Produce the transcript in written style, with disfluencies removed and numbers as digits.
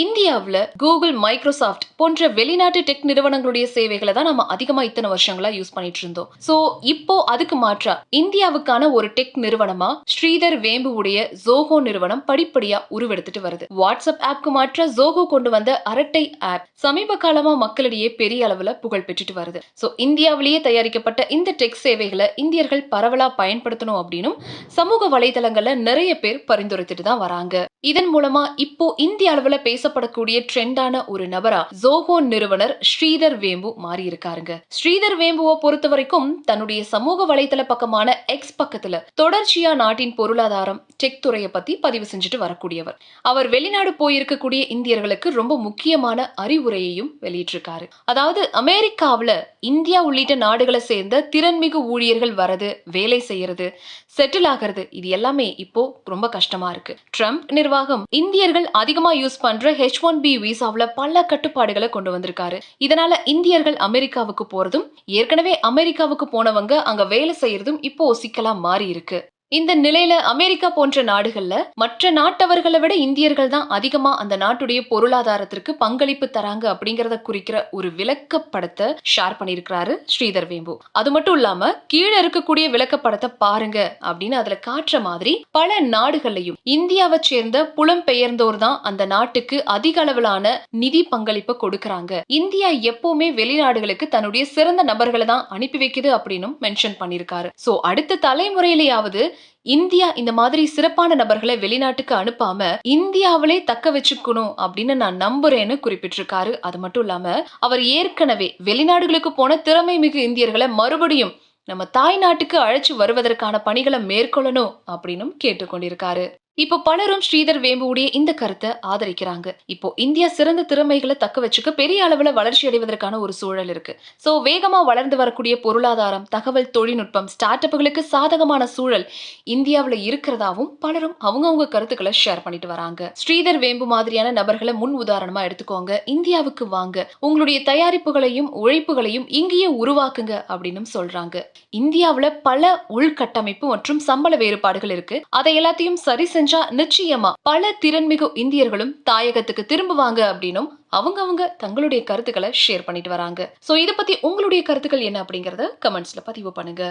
இந்தியாவுல Google, Microsoft போன்ற வெளிநாட்டு டெக் நிறுவனங்களுடைய சேவைகளை தான் நம்ம அதிகமா இத்தனை வருஷங்களா யூஸ் பண்ணிட்டு இருந்தோம். சோ இப்போ அதுக்கு மாற்றா இந்தியாவுக்கான ஒரு டெக் நிறுவனமா ஸ்ரீதர் வேம்புவுடைய ஜோஹோ நிறுவனம் படிப்படியா உருவெடுத்துட்டு வருது. வாட்ஸ்அப் ஆப்க்கு மாற்றா ஜோஹோ கொண்டு வந்த அரட்டை ஆப் சமீப காலமா மக்களிடையே பெரிய அளவுல புகழ் பெற்றுட்டு வருது. சோ இந்தியாவிலேயே தயாரிக்கப்பட்ட இந்த டெக் சேவைகளை இந்தியர்கள் பரவலா பயன்படுத்தணும் அப்படின்னு சமூக வலைதளங்கள்ல நிறைய பேர் பரிந்துரைத்துட்டு தான் வராங்க. இதன் மூலமா இப்போ இந்திய அளவுல பேசப்படக்கூடிய ட்ரெண்டான ஒரு நபரா ஜோஹோ நிறுவனர் ஸ்ரீதர் வேம்பு மாறி இருக்காருங்க. ஸ்ரீதர் வேம்புவை பொறுத்த வரைக்கும் தன்னுடைய சமூக வலைதள பக்கமான எக்ஸ் பக்கத்துல தொடர்ச்சியா நாட்டின் பொருளாதாரம், டெக் துறையை பத்தி பதிவு செஞ்சுட்டு வரக்கூடியவர். அவர் வெளிநாடு போயிருக்கக்கூடிய இந்தியர்களுக்கு ரொம்ப முக்கியமான அறிவுரையையும் வெளியிட்டிருக்காரு. அதாவது அமெரிக்காவுல இந்தியா உள்ளிட்ட நாடுகளை சேர்ந்த திறன்மிகு ஊழியர்கள் வரது, வேலை செய்யறது, செட்டில் ஆகிறது, இது எல்லாமே இப்போ ரொம்ப கஷ்டமா இருக்கு. ட்ரம்ப் நிர்வாகம் இந்தியர்கள் அதிகமா யூஸ் பண்ற H1B விசாவுல பல கட்டுப்பாடுகளை கொண்டு வந்திருக்காரு. இதனால இந்தியர்கள் அமெரிக்காவுக்கு போறதும், ஏற்கனவே அமெரிக்காவுக்கு போனவங்க அங்க வேலை செய்யறதும் இப்போ சிக்கலா மாறி இருக்கு. இந்த நிலையில அமெரிக்கா போன்ற நாடுகள்ல மற்ற நாட்டவர்களை விட இந்தியர்கள் தான் அதிகமா அந்த நாட்டுடைய பொருளாதாரத்திற்கு பங்களிப்பு தராங்க அப்படிங்கறத குறிக்கிற ஒரு விளக்கப்படத்தை ஷேர் பண்ணிருக்காரு ஸ்ரீதர் வேம்பு. அது மட்டும் இல்லாம கீழே இருக்கக்கூடிய விளக்கப்படத்தை பாருங்க அப்படின்னு அதுல காட்டுற மாதிரி பல நாடுகள்லயும் இந்தியாவை சேர்ந்த புலம்பெயர்ந்தோர் தான் அந்த நாட்டுக்கு அதிக அளவிலான நிதி பங்களிப்பை கொடுக்கறாங்க. இந்தியா எப்பவுமே வெளிநாடுகளுக்கு தன்னுடைய சிறந்த நபர்களை தான் அனுப்பி வைக்குது அப்படின்னு மென்ஷன் பண்ணிருக்காரு. சோ அடுத்த தலைமுறையிலேயாவது இந்தியா இந்த மாதிரி சிறப்பான நபர்களை வெளிநாட்டுக்கு அனுப்பாம இந்தியாவிலே தக்க வச்சுக்கணும் அப்படின்னு நான் நம்புறேன்னு குறிப்பிட்டிருக்காரு. அது மட்டும் இல்லாம அவர் ஏற்கனவே வெளிநாடுகளுக்கு போன திறமை மிகு இந்தியர்களை மறுபடியும் நம்ம தாய் நாட்டுக்கு அழைச்சு வருவதற்கான பணிகளை மேற்கொள்ளணும் அப்படின்னு கேட்டுக்கொண்டிருக்காரு. இப்போ பலரும் ஸ்ரீதர் வேம்புடைய இந்த கருத்தை ஆதரிக்கிறாங்க. இப்போ இந்தியா சிறந்த திறமைகளை தக்க வச்சுக்க பெரிய அளவுல வளர்ச்சி அடைவதற்கான ஒரு சூழல் இருக்கு. சோ வேகமா வளர்ந்து வரக்கூடிய பொருளாதாரம், தகவல் தொழில்நுட்பம், ஸ்டார்ட் அப்புகளுக்கு சாதகமான சூழல் இந்தியாவுல இருக்கிறதாவும் பலரும் அவங்கவுங்க கருத்துக்களை ஷேர் பண்ணிட்டு வராங்க. ஸ்ரீதர் வேம்பு மாதிரியான நபர்களை முன் உதாரணமா எடுத்துக்கோங்க. இந்தியாவுக்கு வாங்க, உங்களுடைய தயாரிப்புகளையும் உழைப்புகளையும் இங்கேயே உருவாக்குங்க அப்படின்னு சொல்றாங்க. இந்தியாவுல பல உள்கட்டமைப்பு மற்றும் சம்பள வேறுபாடுகள் இருக்கு. அதை எல்லாத்தையும் சரி செஞ்சா நிச்சயமா பல திறன்மிகு இந்தியர்களும் தாயகத்துக்கு திரும்புவாங்க அப்படின்னும் அவங்க தங்களுடைய கருத்துக்களை ஷேர் பண்ணிட்டு வராங்க. சோ இத பத்தி உங்களுடைய கருத்துக்கள் என்ன அப்படிங்கறத கமெண்ட்ஸ்ல பதிவு பண்ணுங்க.